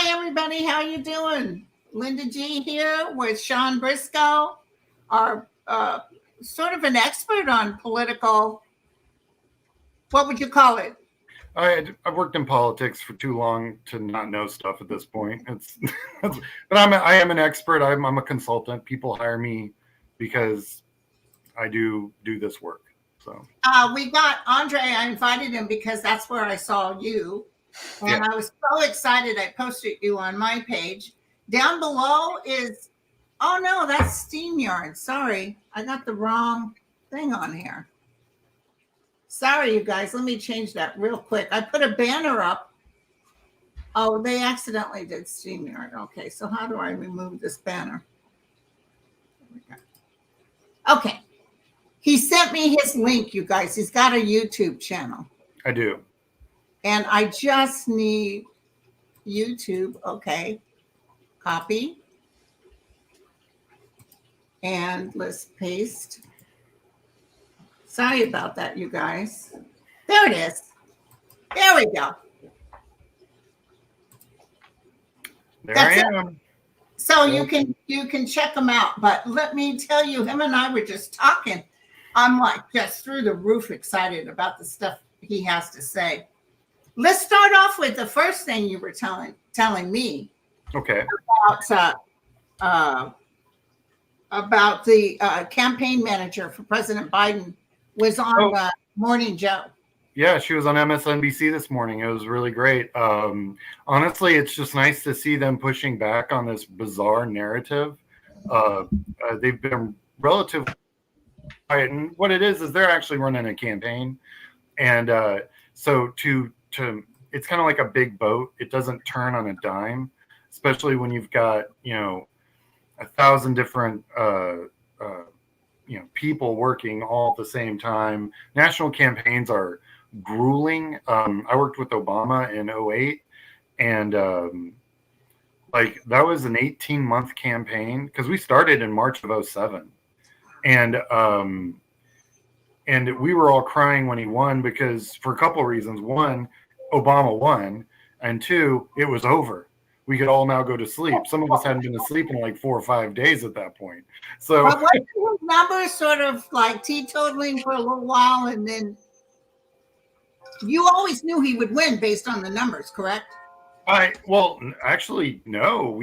Hi, everybody. How you doing? Linda G here with Sean Briscoe, our sort of an expert on political. What would you call it? I've worked in politics for too long to not know stuff at this point. But I am an expert. I'm a consultant. People hire me because I do this work. So We got Andre. I invited him because that's where I saw you, and I was so excited. I posted you on my page. Down below is, oh no, that's SteamYard. Sorry, I got the wrong thing on here. Sorry, you guys. Let me change that real quick. I put a banner up. Oh, they accidentally did StreamYard. Okay, so how do I remove this banner? Okay. He sent me his link, you guys. He's got a YouTube channel. I do. And I just need YouTube. Okay. Copy. And let's paste. Sorry about that, you guys. There it is. There we go. That's I am. So you can check him out. But let me tell you, him and I were just talking. I'm like just through the roof excited about the stuff he has to say. Let's start off with the first thing you were telling me. Okay. About the campaign manager for President Biden was on Morning Joe. Yeah, she was on MSNBC this morning. It was really great. Honestly, it's just nice to see them pushing back on this bizarre narrative. They've been relatively quiet, and what it is they're actually running a campaign, and so it's kind of like a big boat. It doesn't turn on a dime, especially when you've got 1,000 different people working all at the same time. National campaigns are grueling. I worked with Obama in 2008, and that was an 18-month campaign because we started in March of 2007, and we were all crying when he won because for a couple of reasons. One, Obama won, and two, it was over. We could all now go to sleep. Some of us hadn't been asleep in like 4 or 5 days at that point. So but wasn't his numbers sort of like teetotaling for a little while, and then you always knew he would win based on the numbers, correct? Actually, no.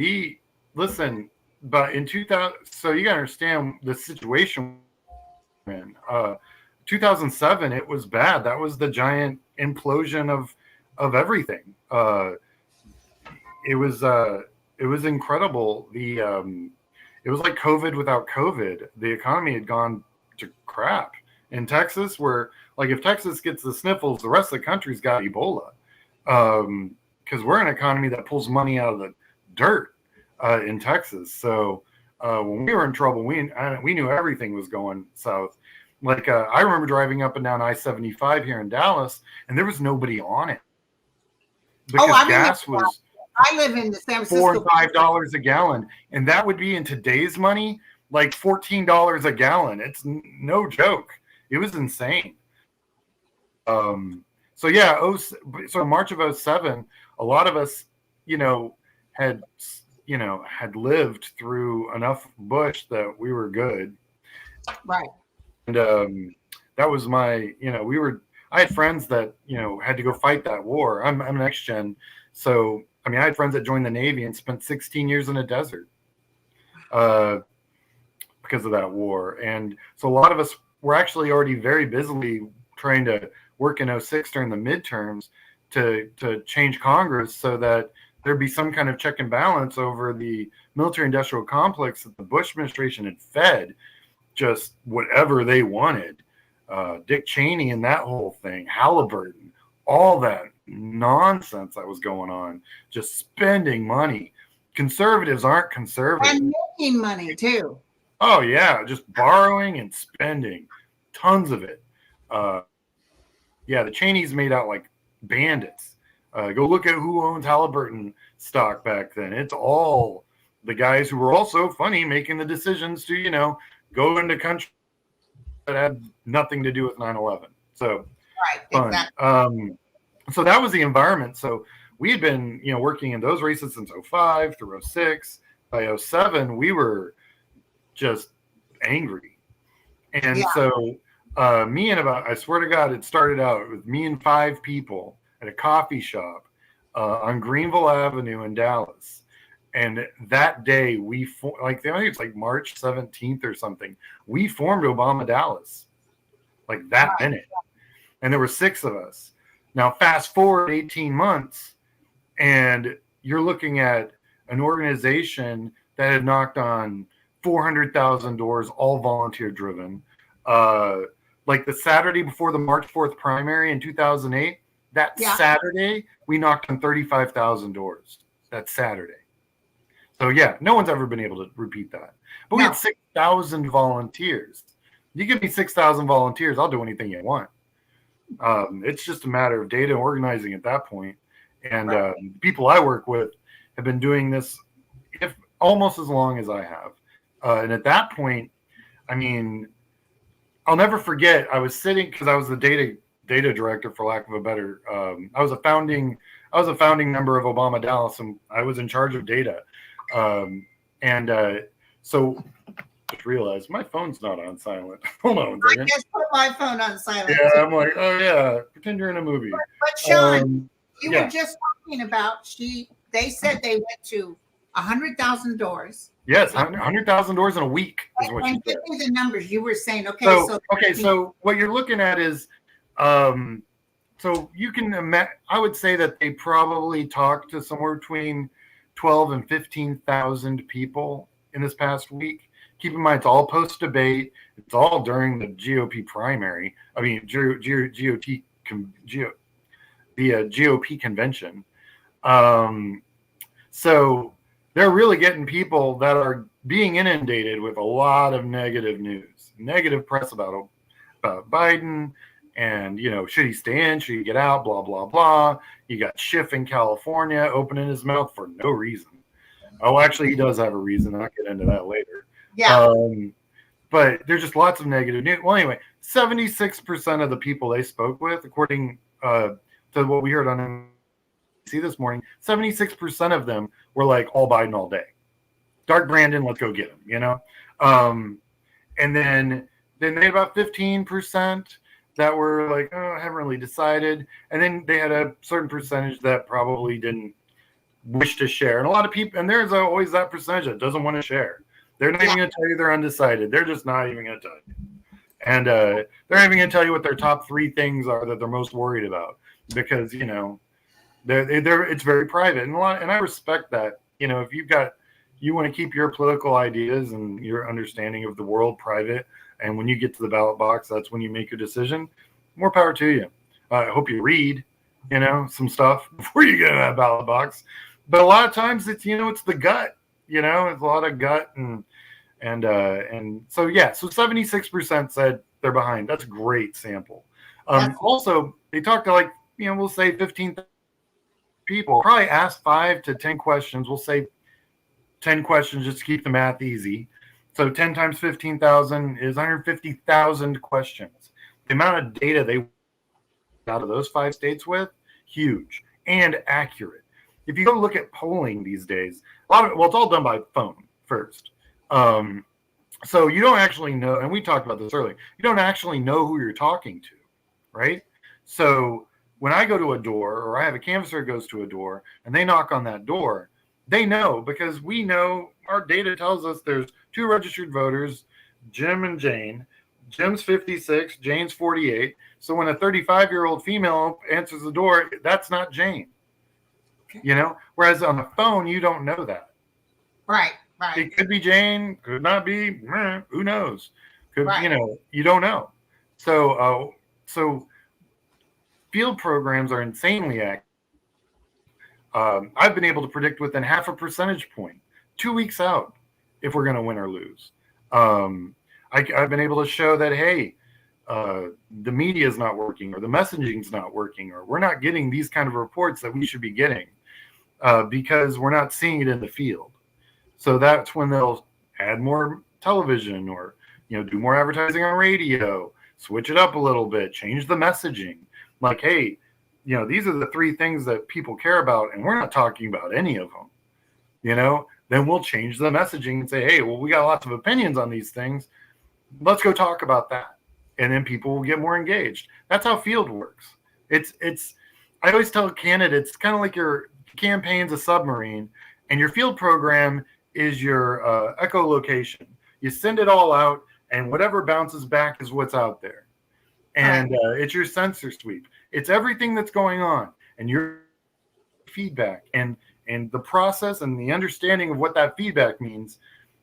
But in 2000, so you gotta understand the situation we're in. 2007, it was bad. That was the giant implosion of everything. It was incredible. It was like COVID without COVID. The economy had gone to crap. In Texas, where if Texas gets the sniffles, the rest of the country's got Ebola. Because we're an economy that pulls money out of the dirt in Texas. So when we were in trouble, we knew everything was going south. I remember driving up and down I-75 here in Dallas, and there was nobody on it because gas was. I live in the San Francisco. $4 and $5 a gallon, and that would be in today's money like $14 a gallon. It's no joke. It was insane. So March of 2007, a lot of us, had lived through enough Bush that we were good. Right. And that was my, I had friends that, had to go fight that war. I'm an ex-gen. So, I had friends that joined the Navy and spent 16 years in a desert because of that war. And so a lot of us were actually already very busily trying to work in 2006 during the midterms to change Congress so that there'd be some kind of check and balance over the military industrial complex that the Bush administration had fed just whatever they wanted. Dick Cheney and that whole thing, Halliburton, all that nonsense that was going on, just spending money. Conservatives aren't conservative. And making money too. Oh yeah, just borrowing and spending, tons of it. The Cheneys made out like bandits. Go look at who owns Halliburton stock back then. It's all the guys who were also funny making the decisions to, go into countries that had nothing to do with 9/11. So right, fun. Exactly. So that was the environment. So we had been, working in those races since 05 through 06. By 07, we were just angry. And so I swear to God, it started out with me and 5 people at a coffee shop on Greenville Avenue in Dallas. And that day I think it's like March 17th or something, we formed Obama Dallas like that minute. And there were 6 of us. Now, fast forward 18 months, and you're looking at an organization that had knocked on 400,000 doors, all volunteer driven. Like the Saturday before the March 4th primary in 2008, that Saturday, we knocked on 35,000 doors. That Saturday. So, yeah, no one's ever been able to repeat that. But we had 6,000 volunteers. You give me 6,000 volunteers, I'll do anything you want. It's just a matter of data organizing at that point. And people I work with have been doing this almost as long as I have. And at that point, I mean, I'll never forget, I was sitting, because I was the data director, for lack of a better, I was a founding member of Obama Dallas, and I was in charge of data. So just realized my phone's not on silent. Hold on a second. I just put my phone on silent. Yeah, I'm like, oh yeah, pretend you're in a movie. But Sean, you were just talking about they said they went to 100,000 doors. Yes, 100,000 doors in a week is what you said. Give me the numbers. You were saying, so what you're looking at is, so you can imagine, I would say that they probably talked to somewhere between 12 and 15,000 people in this past week. Keep in mind, it's all post-debate. It's all during the GOP primary. I mean, the GOP convention. So they're really getting people that are being inundated with a lot of negative news, negative press about Biden, and, should he stay in? Should he get out? Blah, blah, blah. You got Schiff in California opening his mouth for no reason. Oh, actually, he does have a reason. I'll get into that later. Yeah. But there's just lots of negative news. Well, anyway, 76% of the people they spoke with, according to what we heard on NBC this morning, 76% of them were like, all Biden all day. Dark Brandon, let's go get him, And then they had about 15% that were like, oh, I haven't really decided. And then they had a certain percentage that probably didn't wish to share. And a lot of people, and there's always that percentage that doesn't want to share. They're not even going to tell you they're undecided. They're just not even going to tell you. And they're not even going to tell you what their top 3 things are that they're most worried about, because, it's very private. And I respect that. If you want to keep your political ideas and your understanding of the world private, and when you get to the ballot box, that's when you make your decision, more power to you. I hope you read, some stuff before you get in that ballot box. But a lot of times it's, it's the gut. It's a lot of gut and so so 76% said they're behind. That's a great sample. Also, they talked to we'll say 15 people. Probably asked 5 to 10 questions. We'll say 10 questions just to keep the math easy. So 10 times 15,000 is 150,000 questions. The amount of data they out of those 5 states with, huge and accurate. If you go look at polling these days, it's all done by phone first. So you don't actually know, and we talked about this earlier, you don't actually know who you're talking to, right? So when I go to a door, or I have a canvasser who goes to a door, and they knock on that door, they know, because we know, our data tells us there's 2 registered voters, Jim and Jane. Jim's 56, Jane's 48. So when a 35-year-old female answers the door, that's not Jane. Whereas on the phone, you don't know that. Right. It could be Jane, could not be. Who knows? You don't know. So field programs are insanely accurate. I've been able to predict within half a percentage point, 2 weeks out, if we're going to win or lose. I've been able to show that, hey, the media is not working, or the messaging is not working, or we're not getting these kind of reports that we should be getting. Because we're not seeing it in the field. So that's when they'll add more television, or do more advertising on radio, switch it up a little bit, change the messaging. Like, hey, these are the three things that people care about, and we're not talking about any of them, then we'll change the messaging and say, hey, well, we got lots of opinions on these things. Let's go talk about that. And then people will get more engaged. That's how field works. I always tell candidates, kind of like your campaign's a submarine and your field program is your echolocation. You send it all out and whatever bounces back is what's out there. And it's your sensor sweep. It's everything that's going on and your feedback and the process and the understanding of what that feedback means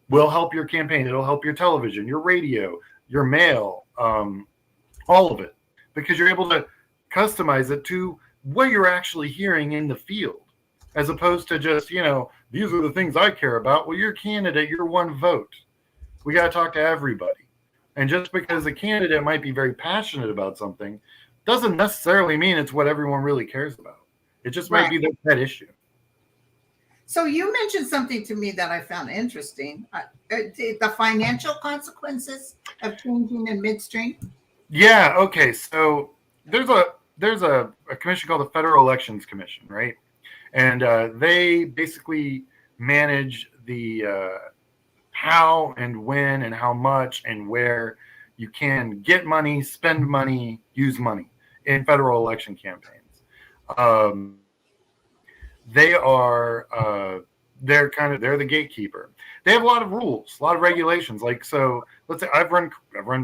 will help your campaign. It'll help your television, your radio, your mail, all of it, because you're able to customize it to what you're actually hearing in the field, as opposed to just, these are the things I care about. Well, you're a candidate, you're one vote. We got to talk to everybody. And just because a candidate might be very passionate about something doesn't necessarily mean it's what everyone really cares about. It just might be their pet issue. So you mentioned something to me that I found interesting. The financial consequences of changing in midstream. Yeah. Okay. So there's a commission called the Federal Elections Commission, right? And they basically manage the how and when and how much and where you can get money, spend money, use money in federal election campaigns. They're the gatekeeper. They have a lot of rules, a lot of regulations. Like, so let's say I've run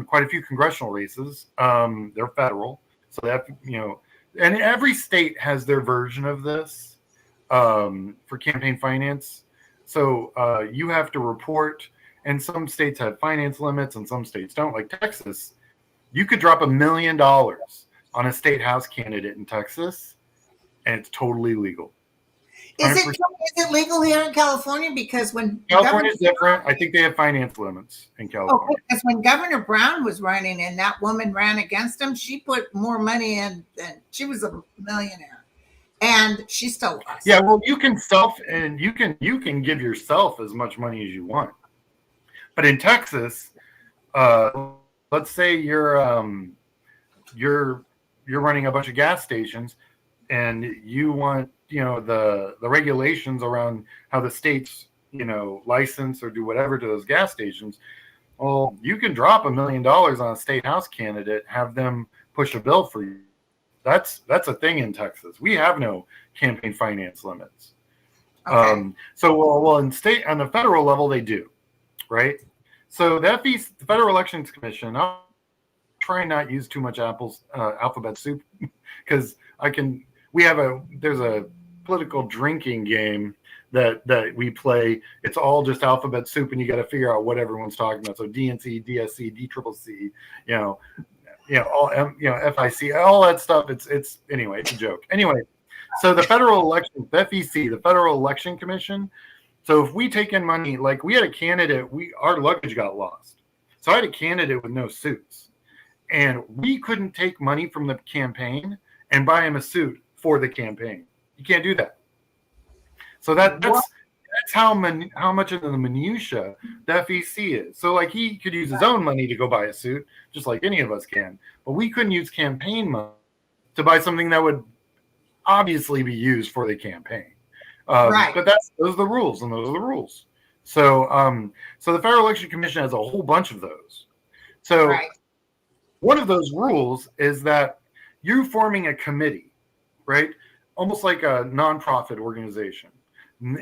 quite a few congressional races. They're federal. So that, and every state has their version of this for campaign finance. So you have to report, and some states have finance limits and some states don't. Like Texas, you could drop $1 million on a state house candidate in Texas, and it's totally legal. Is it legal here in California? Because when California is different, I think they have finance limits in California. Because when Governor Brown was running and that woman ran against him, she put more money in than she was a millionaire, and she still lost. Yeah, well, you can give yourself as much money as you want, but in Texas, let's say you're running a bunch of gas stations, and you want the regulations around how the states license or do whatever to those gas stations. Well, you can drop $1 million on a state house candidate, have them push a bill for you. That's a thing in Texas. We have no campaign finance limits. Okay. On the federal level they do, right? So the Federal Elections Commission, I'll try and not use too much alphabet soup because there's a political drinking game that we play. It's all just alphabet soup, and you got to figure out what everyone's talking about. So DNC, DSC, DCCC, FIC, all that stuff. It's anyway, it's a joke. Anyway, so the Federal Election, the FEC, the Federal Election Commission. So if we take in money, like we had a candidate, our luggage got lost. So I had a candidate with no suits, and we couldn't take money from the campaign and buy him a suit for the campaign. You can't do that. So that's how much of the minutia the FEC is. So like he could use his own money to go buy a suit, just like any of us can. But we couldn't use campaign money to buy something that would obviously be used for the campaign. Right. But those are the rules, and those are the rules. So so the Federal Election Commission has a whole bunch of those. So one of those rules is that you're forming a committee, right? Almost like a nonprofit organization.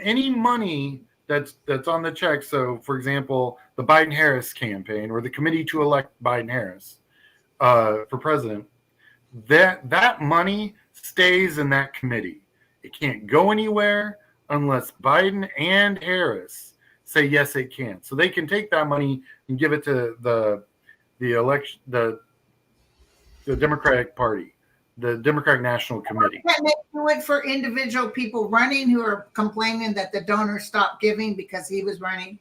Any money that's on the check. So, for example, the Biden-Harris campaign or the committee to elect Biden-Harris for president, that money stays in that committee. It can't go anywhere unless Biden and Harris say yes, it can. So they can take that money and give it to the Democratic Party. The Democratic National Committee. Can they do it for individual people running who are complaining that the donor stopped giving because he was running?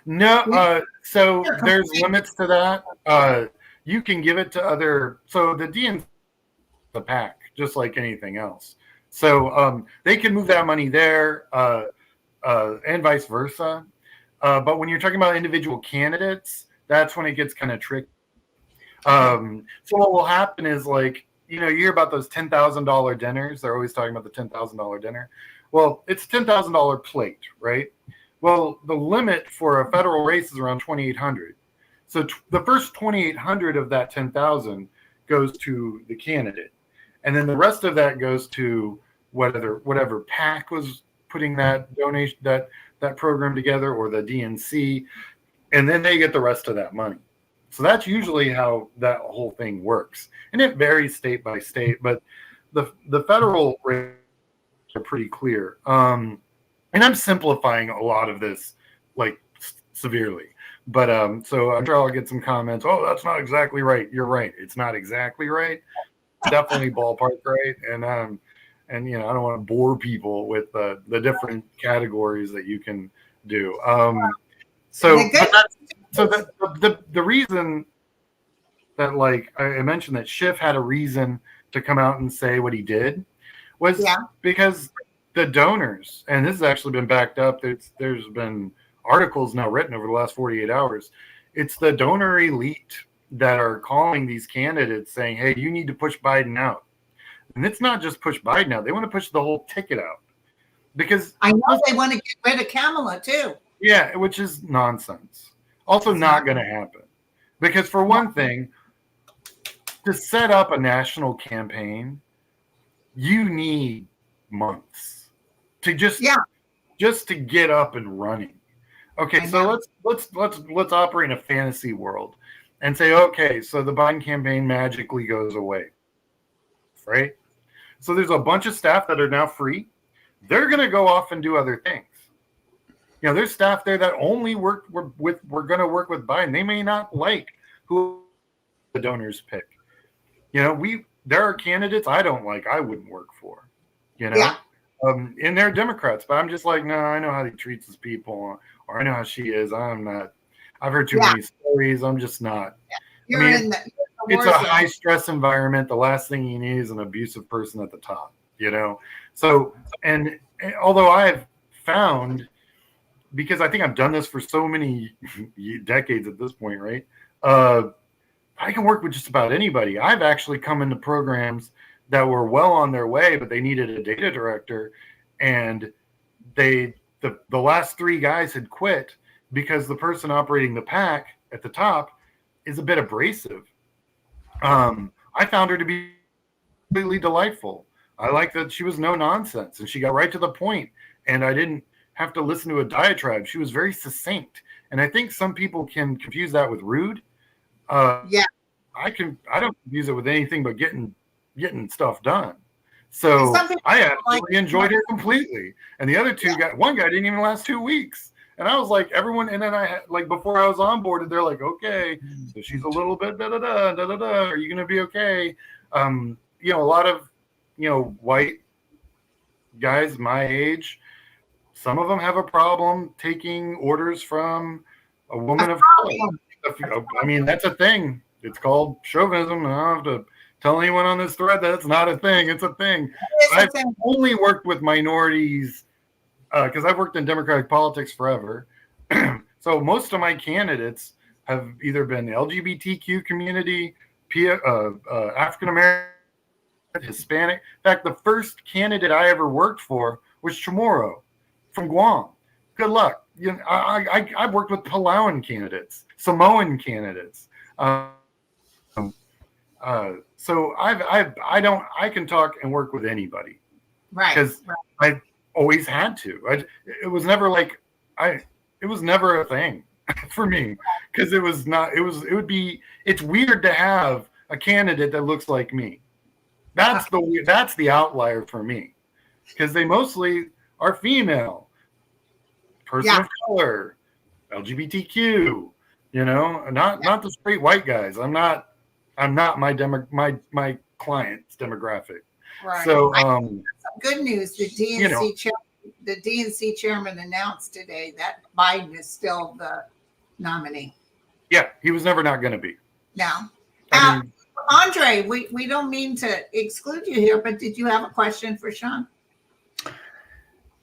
No, so there's limits to that. You can give it to other. So the DNC, the PAC, just like anything else. So they can move that money there, and vice versa. But when you're talking about individual candidates, that's when it gets kind of tricky. So what will happen is like, you hear about those $10,000 dinners. They're always talking about the $10,000 dinner. Well, it's $10,000 plate, right? Well, the limit for a federal race is around 2,800. So the first 2,800 of that 10,000 goes to the candidate, and then the rest of that goes to whatever PAC was putting that donation that program together, or the DNC, and then they get the rest of that money. So that's usually how that whole thing works, and it varies state by state. But the federal rates are pretty clear. And I'm simplifying a lot of this, like, severely. But so I'm sure I'll get some comments. Oh, that's not exactly right. You're right. It's not exactly right. Definitely ballpark right. And I don't want to bore people with the different categories that you can do. The reason that, like, I mentioned that Schiff had a reason to come out and say what he did was because the donors, and this has actually been backed up. There's been articles now written over the last 48 hours. It's the donor elite that are calling these candidates saying, hey, you need to push Biden out. And it's not just push Biden out. They want to push the whole ticket out. Because I know they want to get rid of Kamala too. Yeah, which is nonsense. Also not going to happen. Because for one thing, to set up a national campaign, you need months to just to get up and running. Okay, so let's operate in a fantasy world and say, okay, so the Biden campaign magically goes away, right? So there's a bunch of staff that are now free. They're going to go off and do other things. There's staff there that only we're going to work with Biden. They may not like who the donors pick. There are candidates I don't like. I wouldn't work for. And they're Democrats, but I'm just like, no, I know how he treats his people, or I know how she is. I'm not. I've heard too many stories. I'm just not. It's a high stress environment. The last thing you need is an abusive person at the top. So, and although I've found, because I think I've done this for so many decades at this point, right? I can work with just about anybody. I've actually come into programs that were well on their way, but they needed a data director, and the last three guys had quit because the person operating the PAC at the top is a bit abrasive. I found her to be completely delightful. I like that she was no nonsense, and she got right to the point, and I didn't have to listen to a diatribe. She was very succinct, and I think some people can confuse that with rude. I don't confuse it with anything but getting stuff done. So I absolutely enjoyed her completely. And the other one guy didn't even last 2 weeks. And I was like, everyone, and then before I was onboarded, they're like, okay, so she's a little bit da-da-da. Are you going to be okay? A lot of, white guys my age, some of them have a problem taking orders from a woman of color. I mean, that's a thing. It's called chauvinism. I don't have to tell anyone on this thread that it's not a thing. It's a thing. I've only worked with minorities because I've worked in Democratic politics forever. So most of my candidates have either been the LGBTQ community, African American, Hispanic. In fact, the first candidate I ever worked for was Chamorro from Guam. Good luck. I've worked with Palauan candidates, Samoan candidates. So I can talk and work with anybody, right? Because I always had to. It was never a thing for me, because it's weird to have a candidate that looks like me. That's the outlier for me, because they mostly are female, person of color, LGBTQ. Not the straight white guys. I'm not my client's demographic. Right. So good news. The DNC chairman announced today that Biden is still the nominee. Yeah, he was never not going to be. No. Andre, we don't mean to exclude you here, but did you have a question for Sean?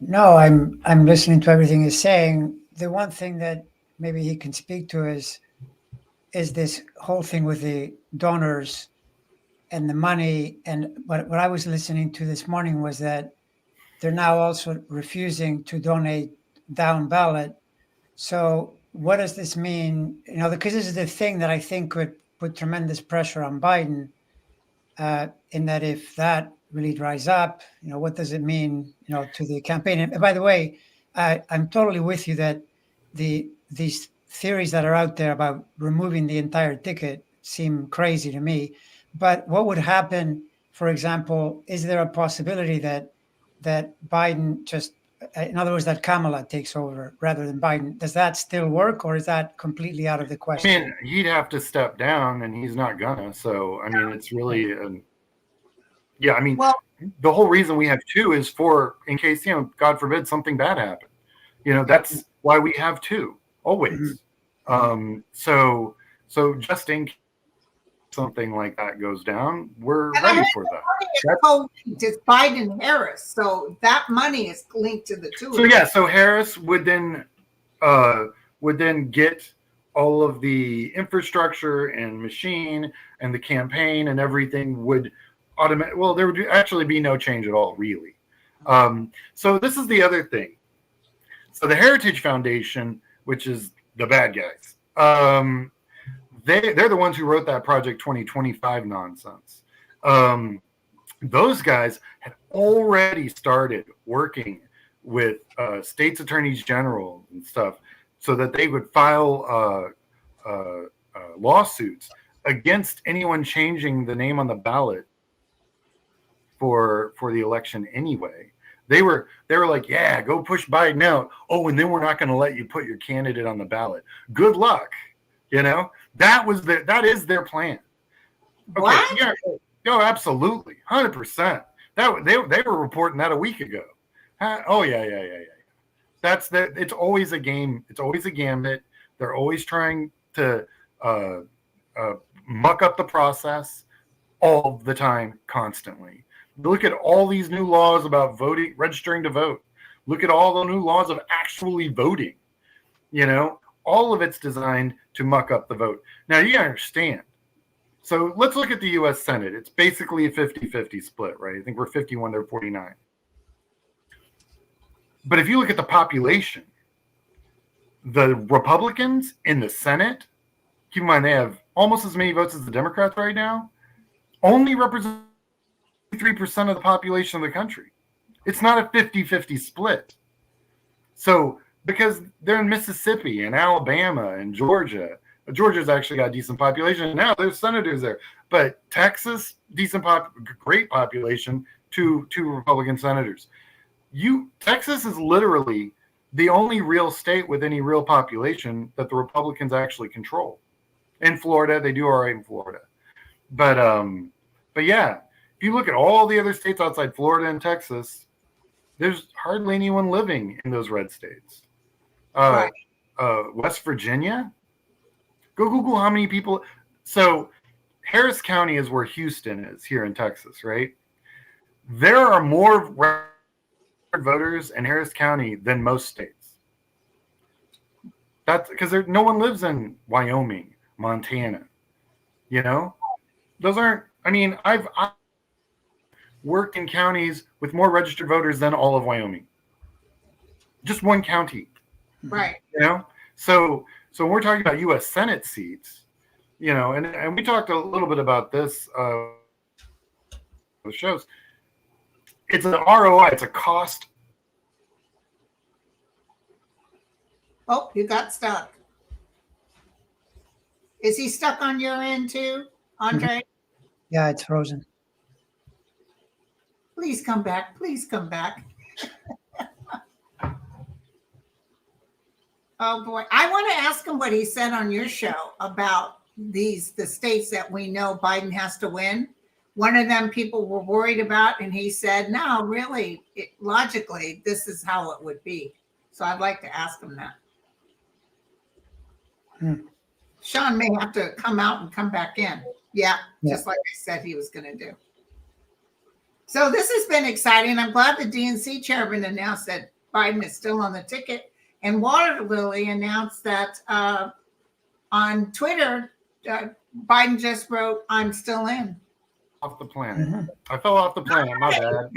No, I'm listening to everything he's saying. The one thing that maybe he can speak to is this whole thing with the donors and the money. And what I was listening to this morning was that they're now also refusing to donate down ballot. So what does this mean? Because this is the thing that I think could put tremendous pressure on Biden, in that if that really dries up, what does it mean, to the campaign? And by the way, I'm totally with you that these theories that are out there about removing the entire ticket seem crazy to me. But what would happen, for example, is there a possibility that Biden just, in other words, that Kamala takes over rather than Biden? Does that still work, or is that completely out of the I question? mean, he'd have to step down, and he's not gonna. So, I mean, it's really, yeah. I mean, Well, the whole reason we have two is for, in case, God forbid, something bad happened. That's why we have two always. So just in case something like that goes down, we're and I ready heard for the that. money is co-linked. It's Biden Harris, so that money is linked to the two. So yeah, so Harris would then get all of the infrastructure and machine and the campaign and everything would automatic. Well, there would actually be no change at all, really. So this is the other thing. So the Heritage Foundation, which is the bad guys, they're the ones who wrote that Project 2025 nonsense. Those guys had already started working with states' attorneys general and stuff so that they would file lawsuits against anyone changing the name on the ballot for the election anyway. They were like, yeah, go push Biden out. Oh, and then we're not going to let you put your candidate on the ballot. Good luck. That is their plan. Okay, What? yeah, no, absolutely, 100%. They were reporting that a week ago. Oh yeah. That's that. It's always a game. It's always a gambit. They're always trying to muck up the process all the time, constantly. Look at all these new laws about voting, registering to vote. Look at all the new laws of actually voting. All of it's designed to muck up the vote. Now, you understand. So let's look at the U.S. Senate. It's basically a 50-50 split, right? I think we're 51 to 49. But if you look at the population, the Republicans in the Senate, keep in mind they have almost as many votes as the Democrats right now, only represent 3% of the population of the country. It's not a 50-50 split. So because they're in Mississippi and Alabama and Georgia. Georgia's actually got a decent population. Now there's senators there. But Texas, great population, two Republican senators. Texas is literally the only real state with any real population that the Republicans actually control. In Florida, they do all right in Florida. But yeah, if you look at all the other states outside Florida and Texas, there's hardly anyone living in those red states. Right. West Virginia, go Google how many people. So Harris County is where Houston is here in Texas, right? There are more voters in Harris County than most states. That's because no one lives in Wyoming, Montana. Those aren't. I mean, I've worked in counties with more registered voters than all of Wyoming. Just one county. Right. So when we're talking about U.S. Senate seats, and we talked a little bit about this the shows. It's an ROI. It's a cost. Oh, you got stuck. Is he stuck on your end too, Andre? Yeah, it's frozen. Please come back. Please come back. Oh boy. I want to ask him what he said on your show about the states that we know Biden has to win. One of them people were worried about, and he said, no, really, logically, this is how it would be. So I'd like to ask him that. Sean may have to come out and come back in. Yeah, just like I said he was going to do. So this has been exciting. I'm glad the DNC chairman announced that Biden is still on the ticket. And Water Lily announced that on Twitter, Biden just wrote, I'm still in. off the planet. Mhm. I fell off the planet. My bad.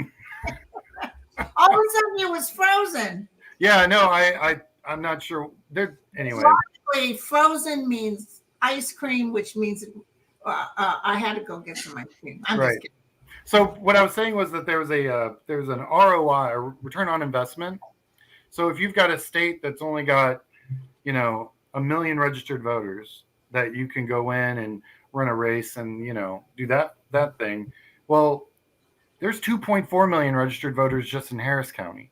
All of a sudden it was frozen. Yeah, no, I'm not sure. There anyway. Largely, frozen means ice cream, which means I had to go get some ice cream. I'm Right. just kidding. So what I was saying was that there was an ROI, a return on investment. So if you've got a state that's only got, 1 million registered voters, that you can go in and run a race and do that thing. Well, there's 2.4 million registered voters just in Harris County.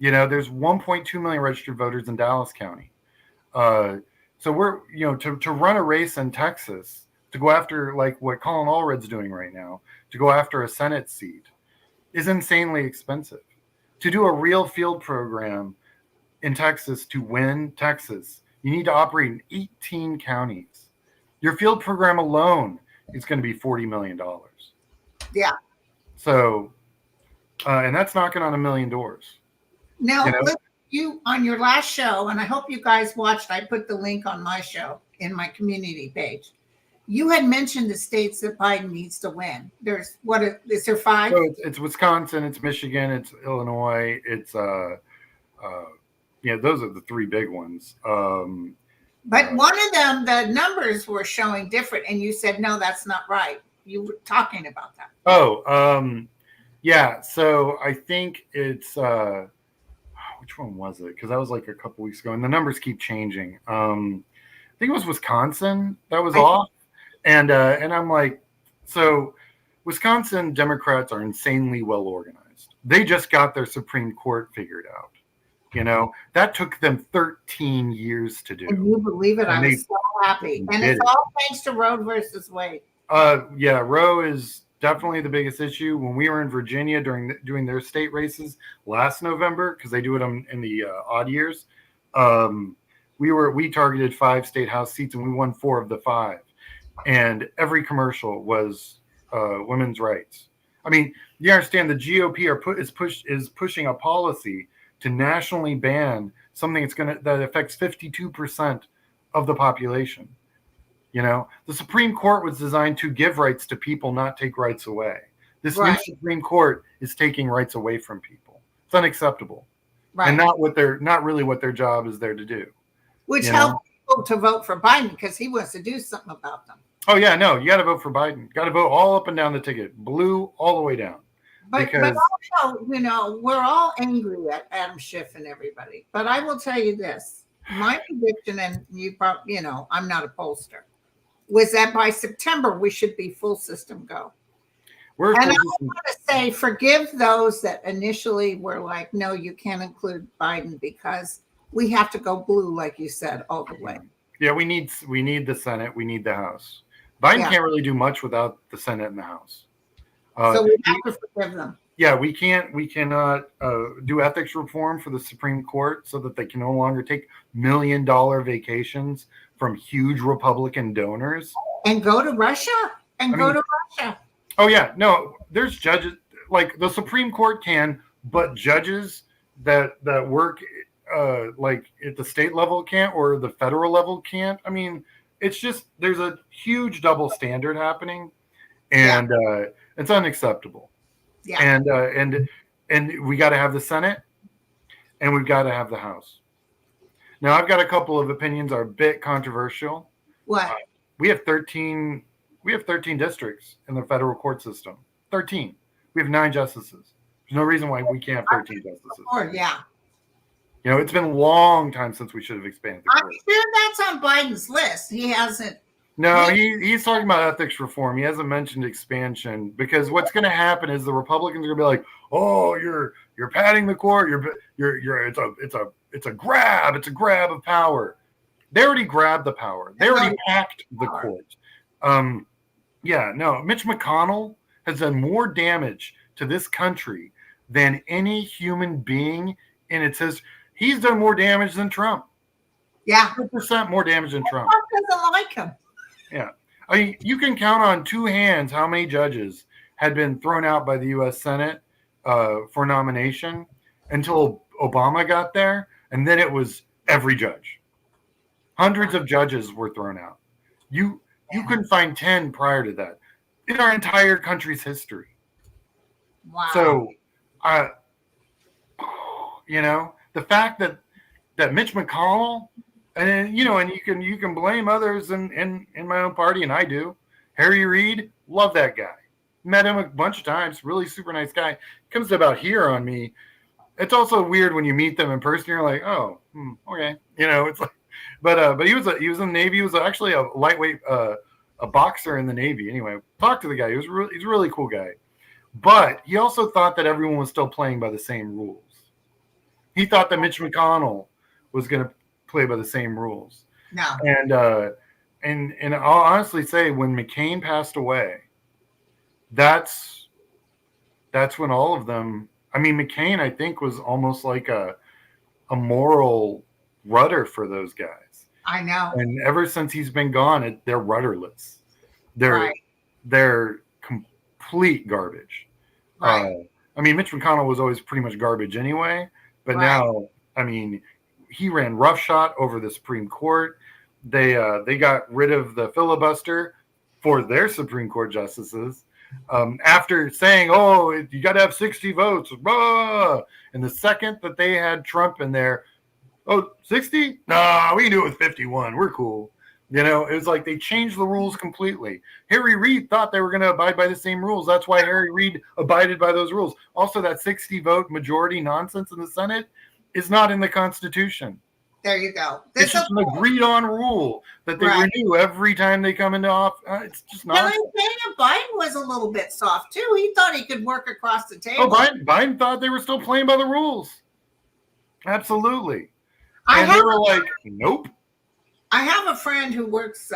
There's 1.2 million registered voters in Dallas County. So we're to run a race in Texas, to go after like what Colin Allred's doing right now, to go after a Senate seat, is insanely expensive. To do a real field program in Texas, to win Texas, you need to operate in 18 counties. Your field program alone is going to be $40 million. Yeah. So, and that's knocking on 1 million doors. Now, you on your last show, and I hope you guys watched, I put the link on my show in my community page. You had mentioned the states that Biden needs to win. Is there 5? So it's Wisconsin, it's Michigan, it's Illinois, it's those are the 3 big ones. But one of them, the numbers were showing different, and you said, no, that's not right. You were talking about that. Oh, yeah. So I think it's which one was it? Because that was like a couple weeks ago, and the numbers keep changing. I think it was Wisconsin that was off, and I'm like, so Wisconsin Democrats are insanely well organized. They just got their Supreme Court figured out. That took them 13 years to do. Can you believe it? I was so happy. And it's all thanks to Roe versus Wade. Yeah, Roe is definitely the biggest issue. When we were in Virginia doing their state races last November, because they do it in the odd years, we targeted 5 state house seats and we won 4 of the 5. And every commercial was women's rights. I mean, you understand the GOP is pushing a policy to nationally ban something that affects 52% of the population. The Supreme Court was designed to give rights to people, not take rights away. This new Supreme Court is taking rights away from people. It's unacceptable, and not really what their job is there to do. Which helps people to vote for Biden because he wants to do something about them. Oh yeah, no, you got to vote for Biden. Got to vote all up and down the ticket, blue all the way down. But also, we're all angry at Adam Schiff and everybody. But I will tell you this: my prediction, and you probably, I'm not a pollster, was that by September we should be full system go. And I want to say, forgive those that initially were like, no, you can't include Biden because we have to go blue, like you said, all the way. Yeah, we need the Senate, we need the House. Biden can't really do much without the Senate and the House. So we have to forgive them. Yeah, we cannot do ethics reform for the Supreme Court so that they can no longer take $1 million vacations from huge Republican donors and go to Russia Oh yeah, no, there's judges like the Supreme Court can, but judges that work like at the state level can't, or the federal level can't. I mean, it's just there's a huge double standard happening, and it's unacceptable. Yeah. And we got to have the Senate, and we've got to have the House. Now, I've got a couple of opinions are a bit controversial. What? We have 13 districts in the federal court system. 13. We have 9 justices. There's no reason why we can't have 13 justices. Yeah. It's been a long time since we should have expanded the court. I'm sure that's on Biden's list. He hasn't. No, he's talking about ethics reform. He hasn't mentioned expansion, because what's going to happen is the Republicans are going to be like, "Oh, you're padding the court. It's a grab. It's a grab of power." They already grabbed the power. They already packed the court. Mitch McConnell has done more damage to this country than any human being in its history. He's done more damage than Trump. Yeah. 100% more damage than Trump. Trump doesn't like him. Yeah. I mean, you can count on 2 hands how many judges had been thrown out by the U.S. Senate for nomination until Obama got there. And then it was every judge. Hundreds of judges were thrown out. You couldn't find 10 prior to that. in our entire country's history. Wow. So, the fact that Mitch McConnell, and you can blame others in my own party, and I do. Harry Reid, love that guy. Met him a bunch of times. Really super nice guy. Comes about here on me. It's also weird when you meet them in person. You're like, oh, okay. It's like, but he was in the Navy. He was actually a lightweight, a boxer in the Navy. Anyway, talk to the guy. He's a really cool guy. But he also thought that everyone was still playing by the same rules. He thought that Mitch McConnell was going to play by the same rules. No. And I'll honestly say, when McCain passed away, that's when all of them. I mean, McCain, I think, was almost like a moral rudder for those guys. I know. And ever since he's been gone, they're rudderless. They're complete garbage. Right. I mean, Mitch McConnell was always pretty much garbage anyway. But now, I mean, he ran roughshod over the Supreme Court. They got rid of the filibuster for their Supreme Court justices after saying, "Oh, you got to have 60 votes." Blah. And the second that they had Trump in there, 60? Nah, we can do it with 51. We're cool. It was like they changed the rules completely. Harry Reid thought they were going to abide by the same rules. That's why Harry Reid abided by those rules. Also, that 60 vote majority nonsense in the Senate is not in the Constitution. There you go. It's just an agreed on rule that they renew every time they come into office. It's just not. Biden was a little bit soft too. He thought he could work across the table. Biden thought they were still playing by the rules. Absolutely. And they were like, nope. I have a friend who works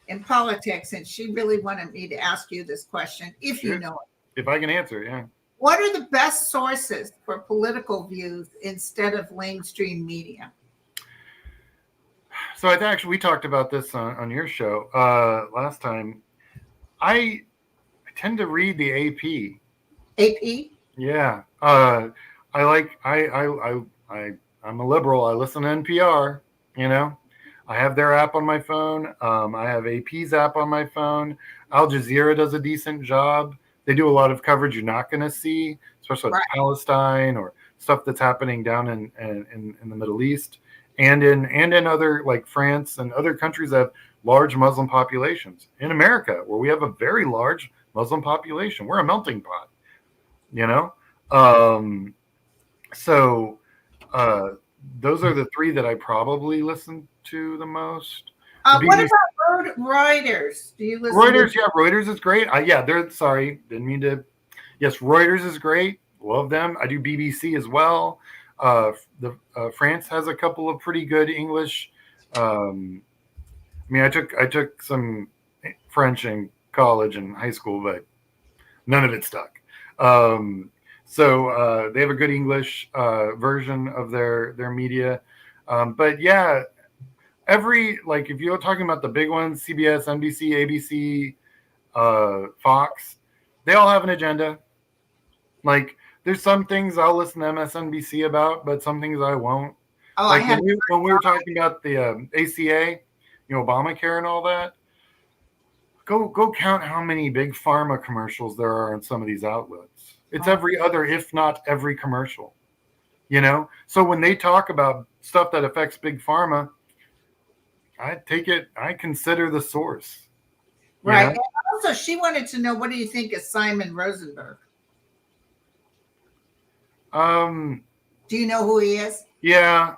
in politics, and she really wanted me to ask you this question, if you know it. If I can answer, yeah. What are the best sources for political views instead of mainstream media? So we talked about this on your show last time. I tend to read the AP. AP? Yeah. I'm a liberal. I listen to NPR, I have their app on my phone. I have AP's app on my phone. Al Jazeera does a decent job. They do a lot of coverage you're not going to see, especially with Palestine or stuff that's happening down in the Middle East and in other, like France and other countries that have large Muslim populations. In America, where we have a very large Muslim population, we're a melting pot. So those are the three that I probably listen to the most. What about Reuters? Do you listen? Reuters, Reuters is great. Didn't mean to. Yes, Reuters is great. Love them. I do BBC as well. France has a couple of pretty good English. I took some French in college and high school, but none of it stuck. So they have a good English version of their media. But yeah, if you're talking about the big ones, CBS, NBC, ABC, Fox, they all have an agenda. Like, there's some things I'll listen to MSNBC about, but some things I won't. When we were talking about the ACA, Obamacare and all that, go count how many big pharma commercials there are on some of these outlets. It's every other, if not every commercial, So when they talk about stuff that affects big pharma, I consider the source. Right. And also, she wanted to know, what do you think of Simon Rosenberg? Do you know who he is? Yeah.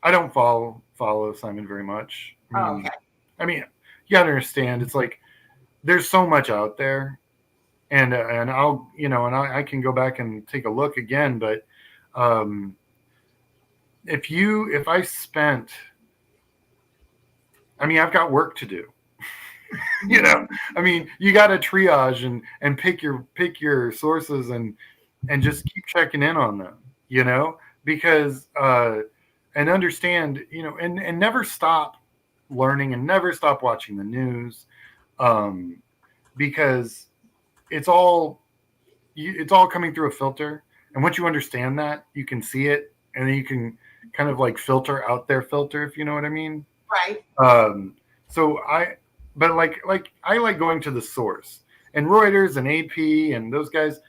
I don't follow Simon very much. Okay. I mean, you gotta understand, it's like there's so much out there. And I'll, I can go back and take a look again, but if I spent, I've got work to do. You got to triage and pick your sources and just keep checking in on them, because and understand, and never stop learning and never stop watching the news, because it's all coming through a filter. And once you understand that, you can see it, and then you can kind of like filter out their filter, if you know what I mean. Right. So I like going to the source. and Reuters and AP and those guys,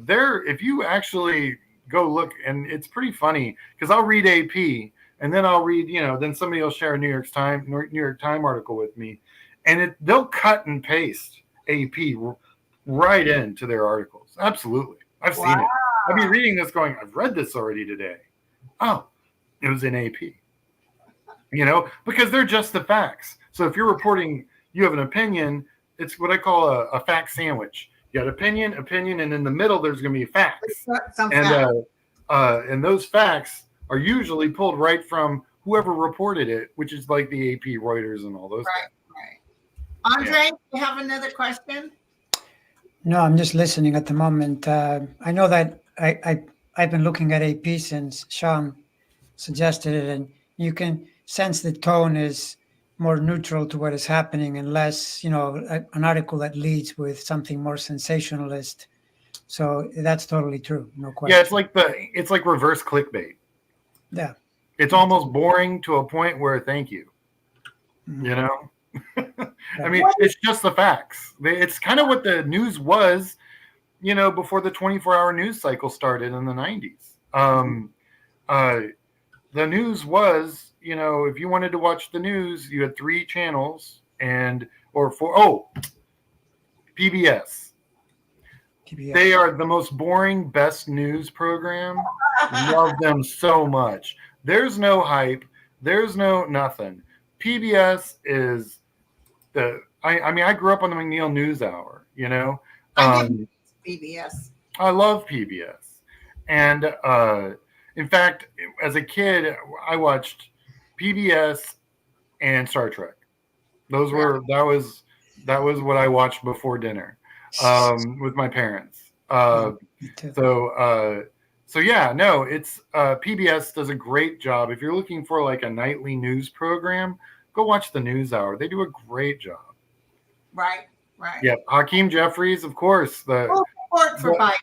if you actually go look, and it's pretty funny because I'll read AP and then I'll read, then somebody will share a New York Times article with me, and they'll cut and paste AP right into their articles. Absolutely. I've seen it. I've been reading this going, I've read this already today. Oh, it was in AP. Because they're just the facts. So if you're reporting, you have an opinion, it's what I call a fact sandwich. You got opinion, and in the middle there's going to be facts. And those facts are usually pulled right from whoever reported it, which is like the AP, Reuters, and all those guys. Right. Andre, you have another question? No, I'm just listening at the moment. I know that I've been looking at AP since Sean suggested it, and you can sense the tone is more neutral to what is happening and less, an article that leads with something more sensationalist. So that's totally true. No question. Yeah, it's like reverse clickbait. Yeah. It's almost boring to a point where thank you. I mean, it's just the facts. It's kind of what the news was, before the 24-hour news cycle started in the 90s. The news was, if you wanted to watch the news, you had 3 channels PBS. They are the most boring, best news program. Love them so much. There's no hype. There's no nothing. PBS is I grew up on the McNeil News Hour, I did PBS. I love PBS. And in fact, as a kid, I watched PBS and Star Trek. That was what I watched before dinner with my parents. It's PBS does a great job. If you're looking for like a nightly news program, go watch the News Hour. They do a great job. Right. Yeah, Hakeem Jeffries, of course. Full support for Biden.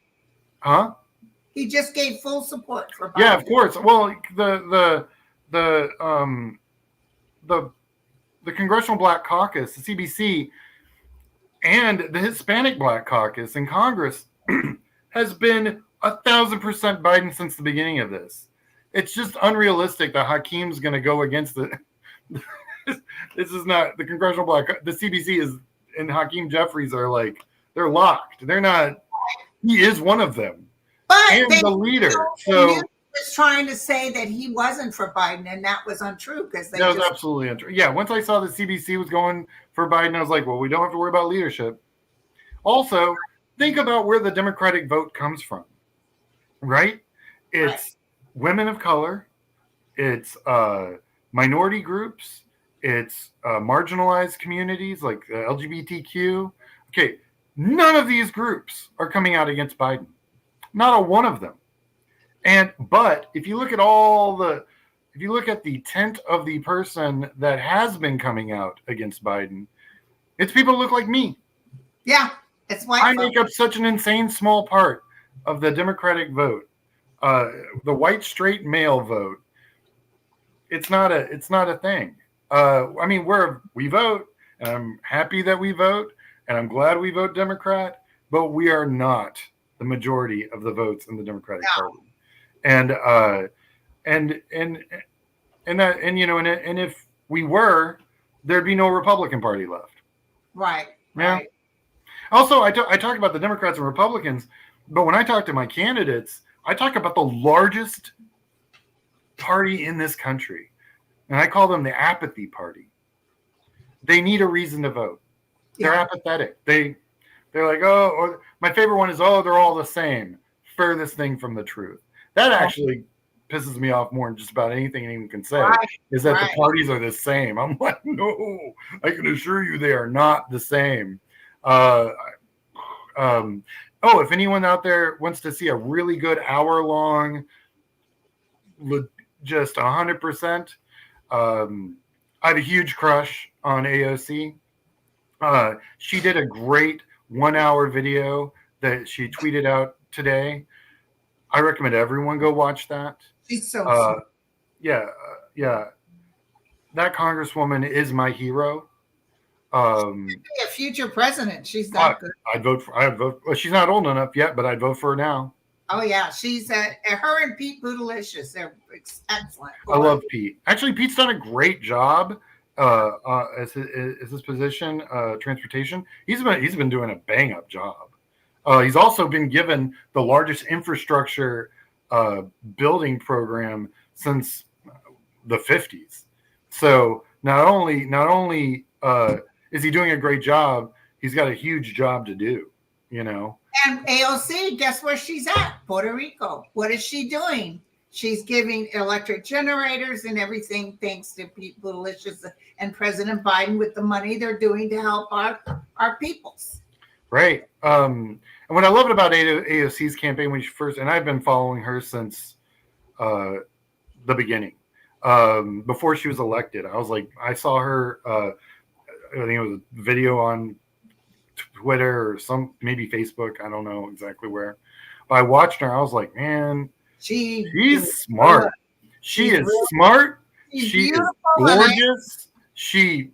Huh? He just gave full support for Biden. Yeah, of course. Well, the Congressional Black Caucus, the CBC, and the Hispanic Black Caucus in Congress has been 1,000% Biden since the beginning of this. It's just unrealistic that Hakeem's going to go against it. This is not the Congressional Black. The CBC and Hakeem Jeffries are they're locked. They're not. He is one of them, and the leader. So was trying to say that he wasn't for Biden, and that was untrue because that was absolutely untrue. Yeah, once I saw the CBC was going for Biden, I was like, well, we don't have to worry about leadership. Also, think about where the Democratic vote comes from, right? It's women of color, it's minority groups, it's marginalized communities like LGBTQ. Okay, none of these groups are coming out against Biden. Not a one of them. But if you look at the tent of the person that has been coming out against Biden, it's people who look like me. Yeah, it's white. I make up such an insane small part of the Democratic vote, the white straight male vote. It's not a thing. We vote, and I'm happy that we vote, and I'm glad we vote Democrat, but we are not the majority of the votes in the Democratic Party. And if we were, there'd be no Republican Party left. Right. Yeah. Right. Also, I talk about the Democrats and Republicans, but when I talk to my candidates, I talk about the largest party in this country, and I call them the apathy party. They need a reason to vote. They're apathetic. They're like, or my favorite one is, they're all the same. Furthest thing from the truth. That actually pisses me off more than just about anything anyone can say, is that the parties are the same. I'm like, no, I can assure you they are not the same. If anyone out there wants to see a really good hour-long, just 100%, I have a huge crush on AOC. She did a great 1-hour video that she tweeted out today. I recommend everyone go watch that. She's so yeah. That congresswoman is my hero. Be a future president. She's that good. I'd vote for. I'd vote. Well, she's not old enough yet, but I'd vote for her now. Oh yeah, she's her and Pete Bootylicious. They're excellent. I love Pete. Actually, Pete's done a great job as his position, transportation. He's been doing a bang up job. He's also been given the largest infrastructure building program since the 50s. So not only is he doing a great job, he's got a huge job to do. You know. And AOC, guess where she's at? Puerto Rico. What is she doing? She's giving electric generators and everything thanks to Pete Bootylicious and President Biden with the money they're doing to help our peoples. Right. And what I loved about AOC's campaign when she first, and I've been following her since the beginning, before she was elected. I was like, I saw her, I think it was a video on Twitter or maybe Facebook. I don't know exactly where. But I watched her. I was like, man, she's smart. She is smart. She is gorgeous. She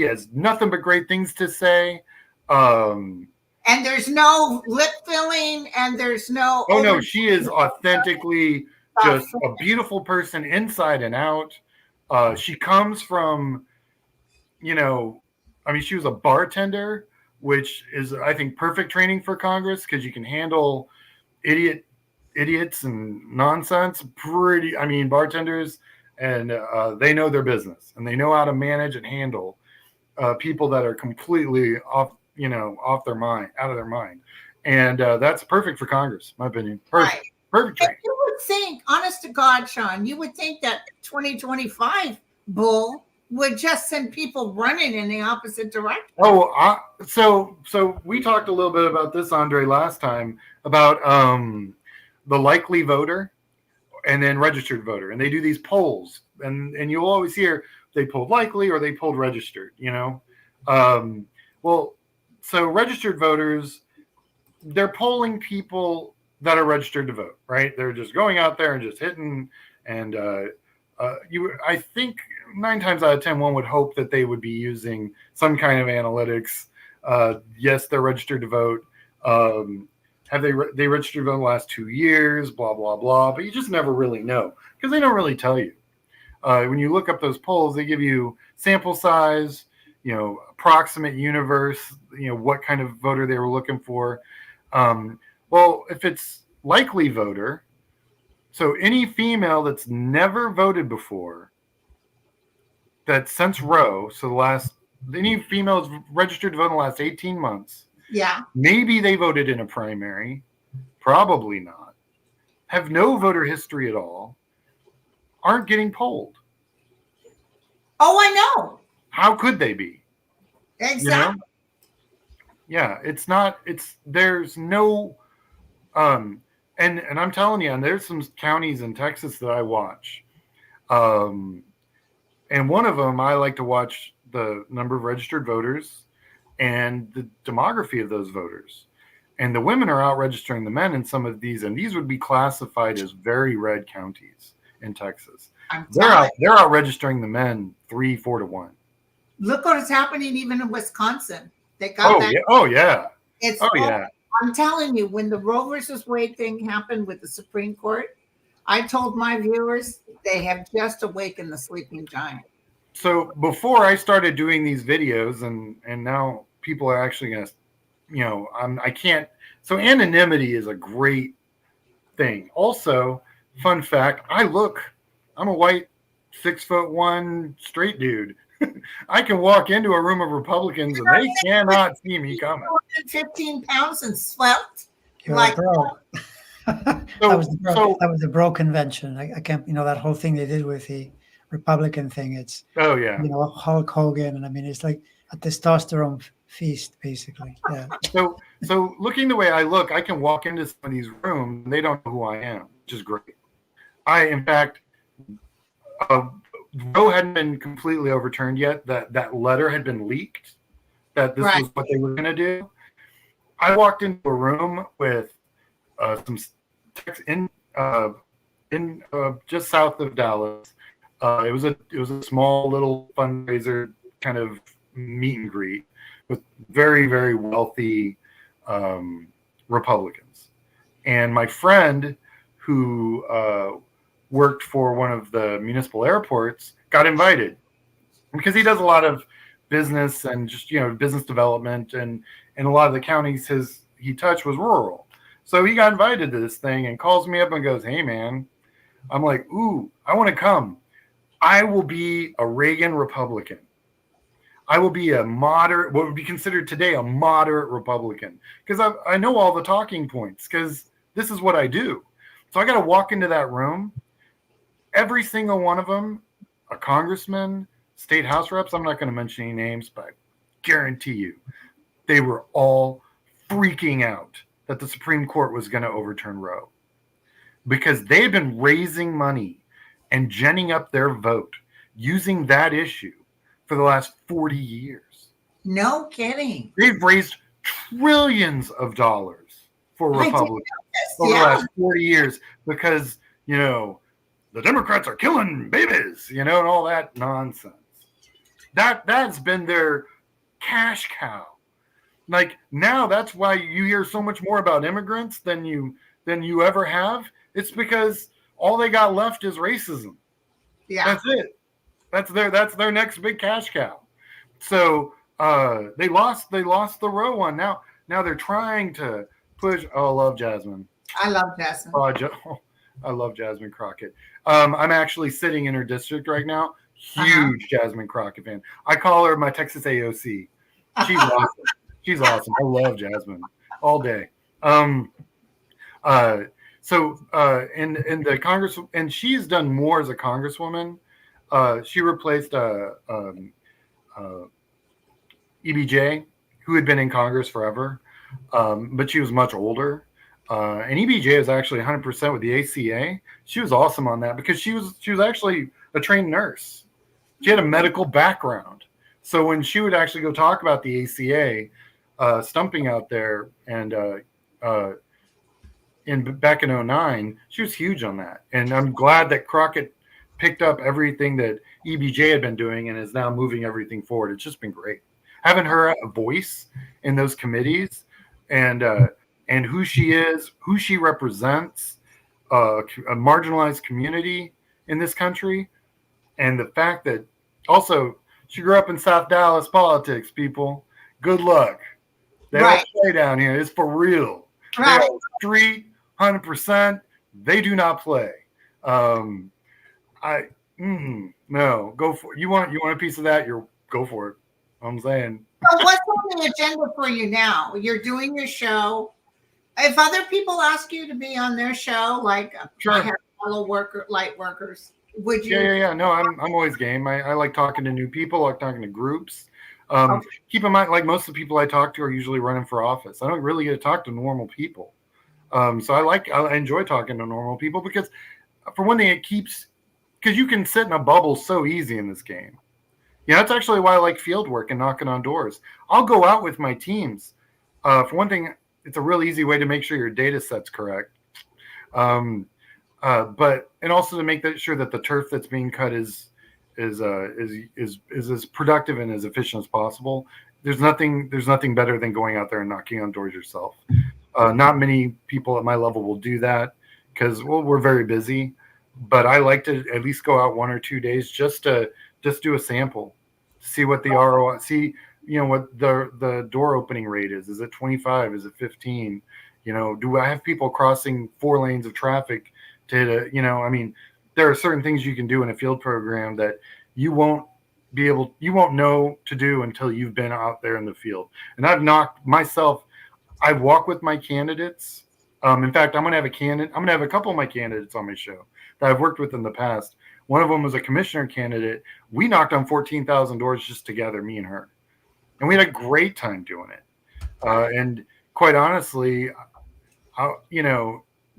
has nothing but great things to say. And there's no lip filling, and there's no. Oh no, she is authentically just a beautiful person inside and out. She comes from, she was a bartender, which is, I think, perfect training for Congress because you can handle idiots and nonsense. Bartenders, and they know their business and they know how to manage and handle people that are completely off their mind, out of their mind. And that's perfect for Congress, in my opinion. Perfect. Right. Perfect training. You would think, honest to God, Sean, you would think that 2025 bull would just send people running in the opposite direction. Oh, so we talked a little bit about this, Andre, last time about the likely voter and then registered voter, and they do these polls, and you'll always hear they polled likely or they polled registered. So registered voters, they're polling people that are registered to vote, right? They're just going out there and just hitting, and I think 9 times out of 10, one would hope that they would be using some kind of analytics. Yes, they're registered to vote. Have they registered to vote in the last 2 years? Blah, blah, blah. But you just never really know because they don't really tell you. When you look up those polls, they give you sample size, approximate universe, what kind of voter they were looking for. Well, if it's likely voter, so any female that's never voted before, that since Roe, so any females registered to vote in the last 18 months, yeah, maybe they voted in a primary, probably not, have no voter history at all, aren't getting polled. Oh, I know. How could they be? Exactly. Yeah, there's no, and I'm telling you, and there's some counties in Texas that I watch. And one of them, I like to watch the number of registered voters and the demography of those voters. And the women are out registering the men in some of these, and these would be classified as very red counties in Texas. They're out registering the men 3-4 to 1. Look what is happening even in Wisconsin. They got that. Yeah. Oh yeah. Yeah. I'm telling you, when the Roe versus Wade thing happened with the Supreme Court, I told my viewers they have just awakened the sleeping giant. So before I started doing these videos, and now people are actually going to, I can't. So anonymity is a great thing. Also, fun fact: I'm a white 6'1" straight dude. I can walk into a room of Republicans and they cannot see me coming. 15 pounds and svelte. You're like, bro. That was the bro convention. I can't, that whole thing they did with the Republican thing. It's Hulk Hogan, and it's like a testosterone feast, basically. Yeah. So looking the way I look, I can walk into some of these rooms and they don't know who I am, which is great. In fact, Roe hadn't been completely overturned yet. That letter had been leaked that this was what they were going to do. I walked into a room with some in just south of Dallas. It was a small little fundraiser kind of meet and greet with very, very wealthy Republicans. And my friend who worked for one of the municipal airports got invited because he does a lot of business and just, business development, and a lot of the counties he touched was rural. So he got invited to this thing and calls me up and goes, "Hey man," I'm like, "Ooh, I want to come. I will be a Reagan Republican. I will be a moderate, what would be considered today a moderate Republican, because I know all the talking points, because this is what I do." So I got to walk into that room. Every single one of them, a congressman, state house reps, I'm not going to mention any names, but I guarantee you, they were all freaking out that the Supreme Court was going to overturn Roe, because they had been raising money and ginning up their vote using that issue for the last 40 years. No kidding. They've raised trillions of dollars for Republicans over the last 40 years because, the Democrats are killing babies, and all that nonsense. That's been their cash cow. Like, now that's why you hear so much more about immigrants than you ever have. It's because all they got left is racism. Yeah. That's it. That's their next big cash cow. So they lost the Roe one. Now they're trying to push. Oh, I love Jasmine. I love Jasmine. I love Jasmine Crockett. I'm actually sitting in her district right now. Huge Jasmine Crockett fan. I call her my Texas AOC. She's awesome. She's awesome. I love Jasmine all day. So in the Congress, and she's done more as a congresswoman. She replaced EBJ, who had been in Congress forever, but she was much older. And EBJ is actually 100% with the ACA. She was awesome on that because she was actually a trained nurse. She had a medical background. So when she would actually go talk about the ACA stumping out there, and back in 2009, she was huge on that. And I'm glad that Crockett picked up everything that EBJ had been doing and is now moving everything forward. It's just been great having her a voice in those committees, and who she is, who she represents, a marginalized community in this country, and the fact that also she grew up in South Dallas politics. People, good luck. They don't play down here. It's for real. Right. They're on the street, 100%. They do not play. No, go for it. You want a piece of that? Go for it. I'm saying. So what's on the agenda for you now? You're doing your show. If other people ask you to be on their show, like Sure. I have fellow light workers, would you? Yeah. No, I'm always game. I like talking to new people. I like talking to groups. Keep in mind, like most of the people I talk to are usually running for office. I don't really get to talk to normal people. So I enjoy talking to normal people because, for one thing, because you can sit in a bubble so easy in this game. That's actually why I like field work and knocking on doors. I'll go out with my teams. For one thing, it's a really easy way to make sure your data set's correct. And also to make sure that the turf that's being cut is as productive and as efficient as possible. There's nothing better than going out there and knocking on doors yourself. Not many people at my level will do that because we're very busy. But I like to at least go out 1 or 2 days just to do a sample, see what the ROI, see what the door opening rate is. Is it 25? Is it 15? Do I have people crossing 4 lanes of traffic to there are certain things you can do in a field program that you won't know to do until you've been out there in the field. And I've knocked myself. I walk with my candidates. In fact, I'm going to have a couple of my candidates on my show that I've worked with in the past. One of them was a commissioner candidate. We knocked on 14,000 doors just together, me and her. And we had a great time doing it. And quite honestly,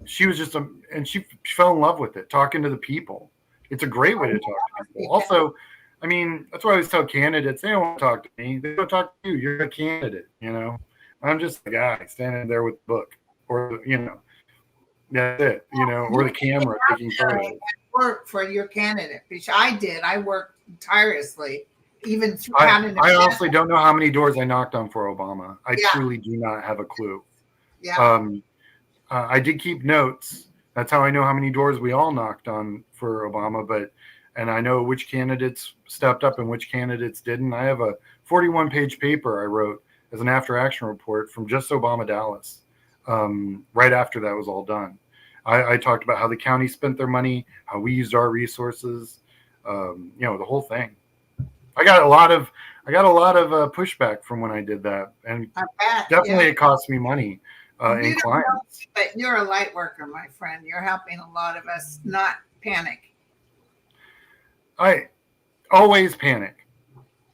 she was and she fell in love with it, talking to the people. It's a great way to talk to people. Also, that's why I always tell candidates, they don't want to talk to me. They don't talk to you. You're a candidate, I'm just a guy standing there with a book, or, that's it, or the camera taking photos. Work for your candidate, which I did. I worked tirelessly even through I honestly don't know how many doors I knocked on for Obama. I truly do not have a clue. Yeah. I did keep notes. That's how I know how many doors we all knocked on for Obama. And I know which candidates stepped up and which candidates didn't. I have a 41-page paper I wrote as an after-action report from just Obama Dallas. Right after that was all done, I talked about how the county spent their money, how we used our resources, the whole thing. I got a lot of pushback from when I did that, and definitely it cost me money in clients. But you're a light worker, my friend. You're helping a lot of us not panic. I always panic.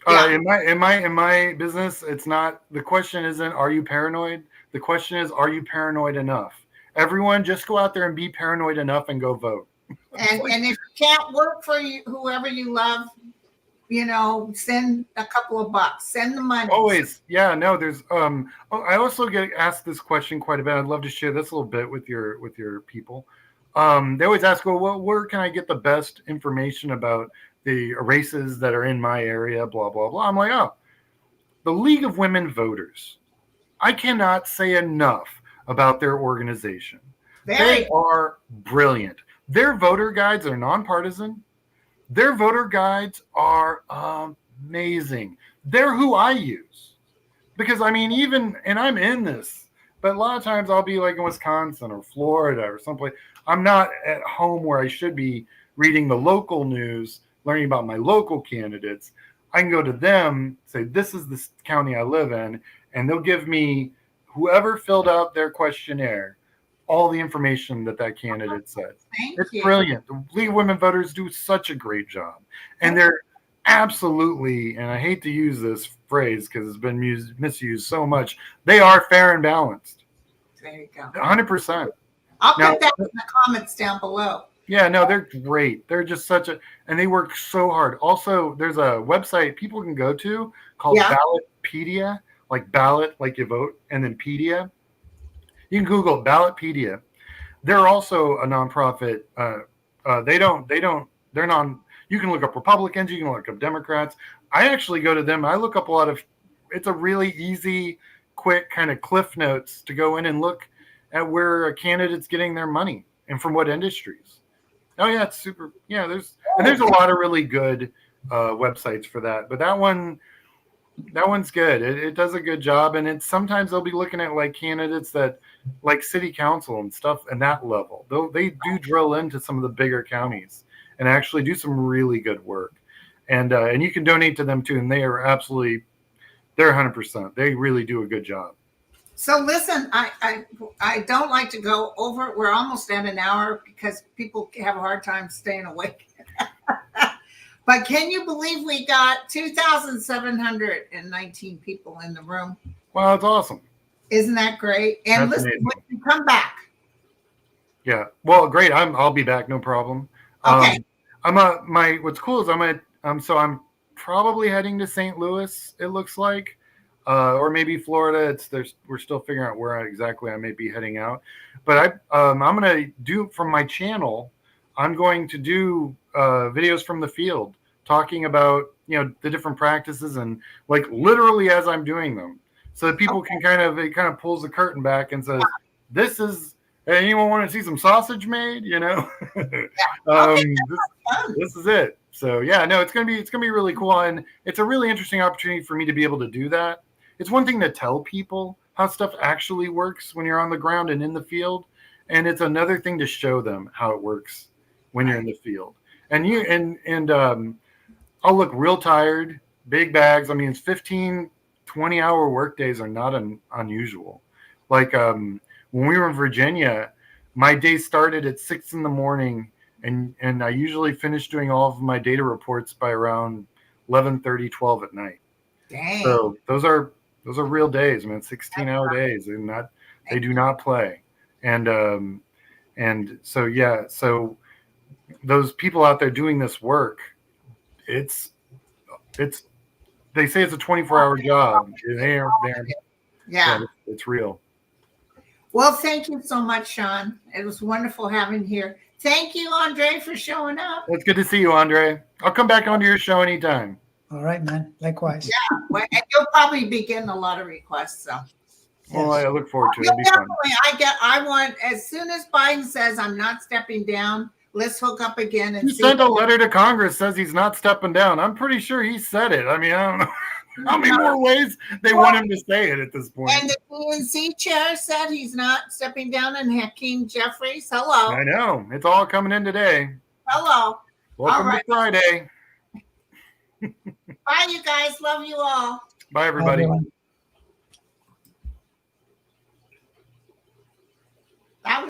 In my business, it's not, the question isn't, are you paranoid? The question is, are you paranoid enough? Everyone just go out there and be paranoid enough and go vote. And if you can't work for you, whoever you love, send a couple of bucks, send the money. Always. Yeah, no, there's, I also get asked this question quite a bit. I'd love to share this a little bit with your people. They always ask, well, where can I get the best information about the races that are in my area, blah, blah, blah. I'm like, the League of Women Voters. I cannot say enough about their organization. They are brilliant. Their voter guides are nonpartisan. Their voter guides are amazing. They're who I use. Because, and I'm in this, but a lot of times I'll be like in Wisconsin or Florida or someplace. I'm not at home where I should be reading the local news, learning about my local candidates. I can go to them, say, this is the county I live in, and they'll give me, whoever filled out their questionnaire, all the information that candidate said. It's brilliant. The League of Women Voters do such a great job. And they're absolutely, and I hate to use this phrase because it's been misused so much, they are fair and balanced. There you go. 100%. I'll put that in the comments down below. Yeah, no, they're great. They're just and they work so hard. Also, there's a website people can go to called Ballotpedia, like ballot, like you vote, and then pedia. You can Google Ballotpedia. They're also a nonprofit. They're non. You can look up Republicans. You can look up Democrats. I actually go to them. I look up a lot of. It's a really easy, quick kind of cliff notes to go in and look at where a candidate's getting their money and from what industries. Oh yeah, it's super. Yeah, there's a lot of really good websites for that. But that one's good. It does a good job, and it's sometimes they'll be looking at like candidates that like city council and stuff and that level. They do drill into some of the bigger counties and actually do some really good work. And you can donate to them too, and they're 100%. They really do a good job. So listen, I don't like to go over. We're almost at an hour because people have a hard time staying awake. But can you believe we got 2,719 people in the room? Wow, that's awesome. Isn't that great? And that's listen, when you come back. Yeah. Well, great. I'll be back. No problem. Okay. What's cool is I'm probably heading to St. Louis. It looks like. Or maybe Florida. We're still figuring out where exactly I may be heading out. But I'm going to do from my channel. I'm going to do videos from the field talking about the different practices and like literally as I'm doing them, so that people can it kind of pulls the curtain back and says, "This is. Hey, anyone want to see some sausage made? This is it." So yeah, no, it's gonna be really cool, and it's a really interesting opportunity for me to be able to do that. It's one thing to tell people how stuff actually works when you're on the ground and in the field, and it's another thing to show them how it works when you're in the field. And I'll look real tired, big bags. It's 15, 20-hour work days are not unusual. Like when we were in Virginia, my day started at 6 a.m. and I usually finish doing all of my data reports by around 11:30, 12 at night. Dang. So those are real days, man. 16-hour days. They do not play. And so yeah, so those people out there doing this work, they say it's a 24-hour job. Yeah, it's real. Well, thank you so much, Sean. It was wonderful having you here. Thank you, Andre, for showing up. It's good to see you, Andre. I'll come back onto your show anytime. All right, man. Likewise. Yeah, well, and you'll probably be getting a lot of requests. So Well, I look forward to it. you'll It'll be fun. definitely. I want as soon as Biden says I'm not stepping down. Let's hook up again and He see. sent a letter to Congress, says he's not stepping down. I'm pretty sure he said it. I mean, I don't know how many more ways they want him to say it at this point. And the DNC chair said he's not stepping down, and Hakeem Jeffries. Hello. I know. It's all coming in today. Hello. Welcome All right. to Friday. Bye, you guys. Love you all. Bye, everybody. Everyone.